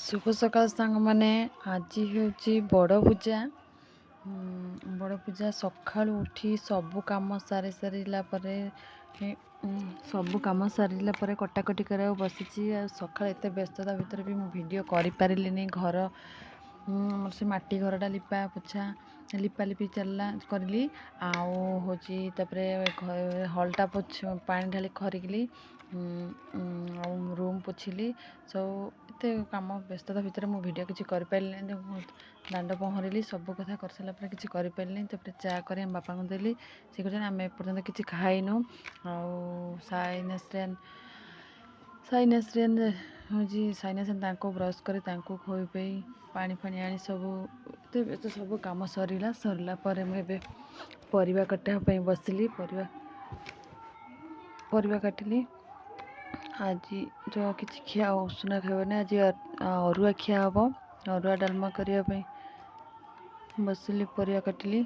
शुभ सकाल सांग माने आज हूँ बड़ पूजा। बड़ पूजा सकाळु उठी सबु काम सारी सारा सबु काम सारा कटाकटी कर बसी सका एत व्यस्तता भितर भी मुझे वीडियो कर पारे घर से माटी घरटा लिपा पोछा लिपा लिपि चलला करली आउ हलटा पानी ढाली खरिकली रूम पोछिली सब एत कम व्यस्तता भितर मु वीडियो किसी कर पारे दांड पहरिली सब कथा कर सारा पर किसी कर पारे चा कर बापा को देली सी कहते आम एपर्तन किसी खाइनु साइनेसरियन हूँ साइनेसरियन ब्रश कर खोई पे पानी फाणी आनी सब सब कम सरला पर मुझे परिवा कटापी बसिली परिवा काटिली। आज जो किसी खिया उषुना खाने आज अरुआ खिया हम अरुआ डालमा करने बसिली परिवा काटिली।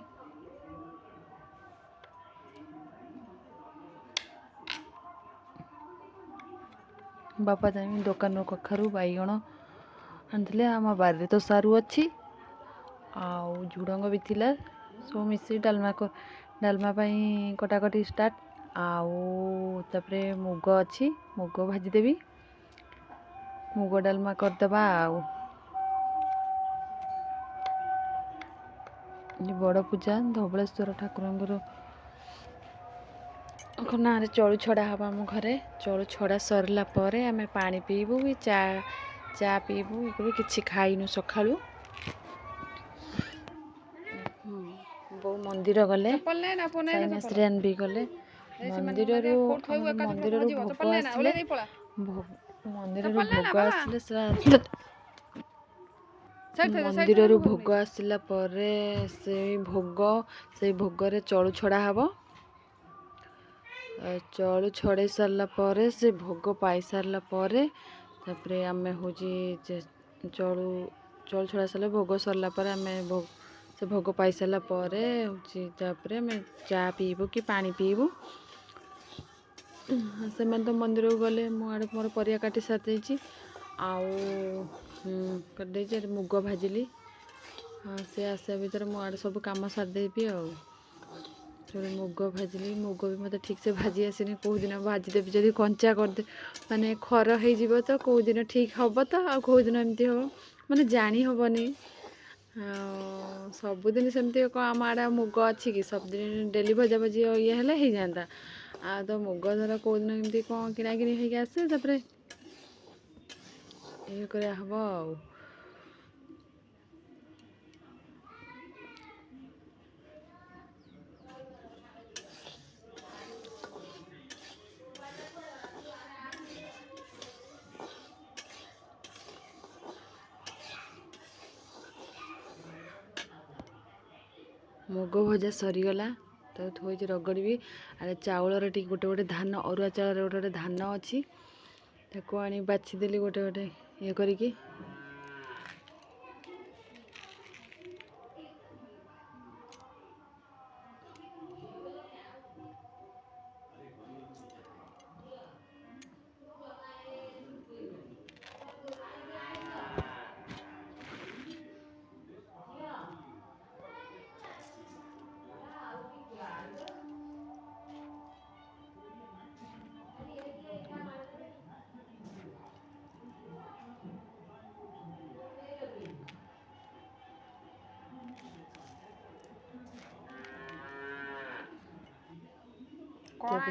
बापा जाए दुकान कखारू बैगण आनी आम बारे तो सारू अच्छी आउ झुड़ंग भी थिला सब मिसी डालमा कटाकटी स्टार्ट आउ तापरे मुग अच्छी मुग भाजीदेवी मुग डालमा करदबा बड़ पूजा धवलेश्वर ठाकुर ना चलू छड़ा हम आम घरे चलू छड़ा सरला आम पानी पीबू भी चा पीबू ये किसी खाइनु सकाळु बो मंदिर गले साइनेसरियन भी गले मंदिर भोग आसला से भोग चलू छड़ा हम चलू छड़े सारा से भोग पाई सारा आम हूँ चलू छड़ा सारे भोग सरला आम से भोग पाई सारा आम चा पीबू कि पानी पीबू से तो मंदिर को गले मुझे मोर परिया काटी सारी कर मुग भाजिली से आसा भर मुझे सब कम सारिदेवी मुग भाजिली मुग भी मत ठीक से भाजी आसनी कौ दिन भाजीदेवी जब कंचा करदे माने खर हो तो कौ दिन ठीक हम तो आ कौ दिन एमती हम माने जानी हेनी सबुदिन सेमती आम आड़े मुग अच्छी कि सब दिन डेली भजा भजी ये हो जाता आ तो मुग धर कौ दिन एमती कौन किना कि आसे ये करा हम मुग भजा सरीगला तो थोड़ी रगड़ी अरे चाउल टी गोटे गोटे धान अरुआ चाउल गोटे गोटे धान अच्छी आनी बाछीदेली गोटे गोटे ये करिकी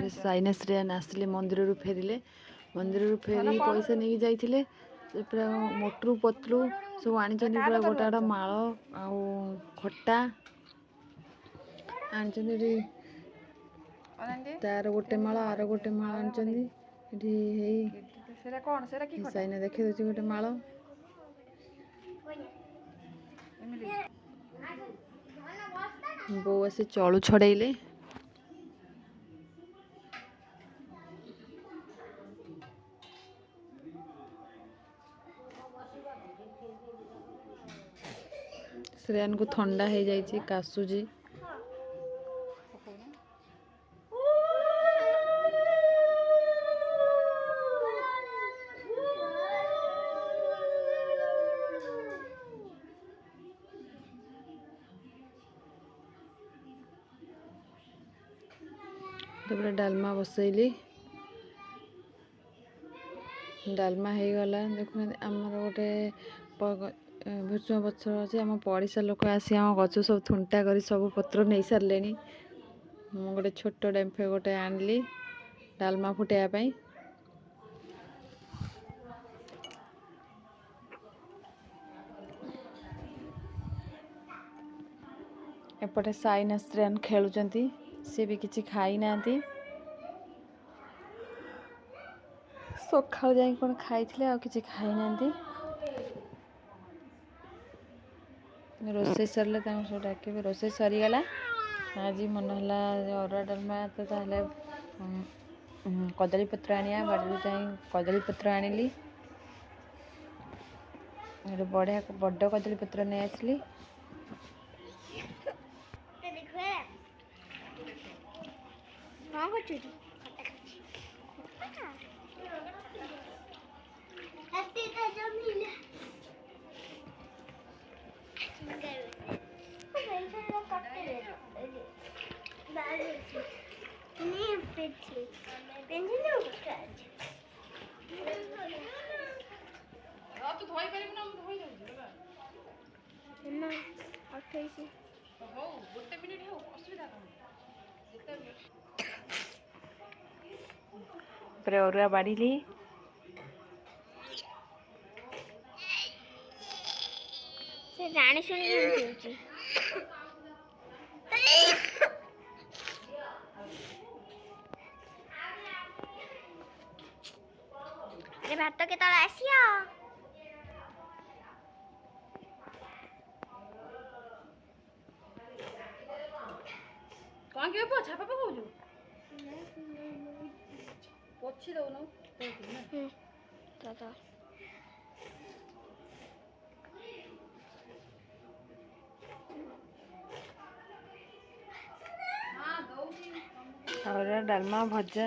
साइनेसरियन आसिले मंदिर फेरिले मंदिर फेरी पैसा नहीं जाइए पूरा मोटरू पतलू सब आनी पूरा गोटा गोटा माल आउ खटा आनी तार गोटे माल आर गोटे माल आनी साइना देखी दूसरी गोटे माल बो आसी चलू छड़ेले श्रेयान को ठंडा हो जाइए काशुची तापर डालमा बसैली डालमा हो गला देखु आमर गोटे भृषुंग पत्र अच्छे आम पड़िशा लोक आसी आम गच सब थुंटा कर सब पत्र नहीं सारे मु गोटे छोट डेम्फे गोटे आनली डालमा फुटाइवाई एपटे साइन आश्रयन खेलुंट सी भी किसी खाई ना सखा जा कौन खाई आ कि खाई ना रोसे सरले सब डाक रोसे सरीगला आज मन है अरुआ डालमा तो ताले कदली पत्र आनिया बाड़ी जा कदली पत्र आनिली बढ़िया बड़ कदली पत्र नहीं आसली अरुआ बाड़ी जानी शुणी अरे भात के तले आसिया कौन के पोछा पापा कहू पोछी दउनु दादा और डालमा भजा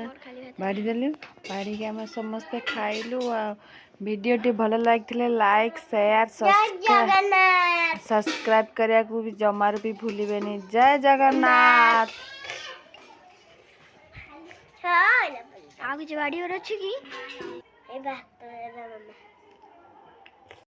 बाड़ी देलु बाड़ी के आम समस्ते खाइलु वीडियो टी भल लगे लाइक शेयर सब्सक्राइब करिया को भी जमार भी भूलिबेनी। जय जगन्नाथ। आगे बाड़ी और अच्छी की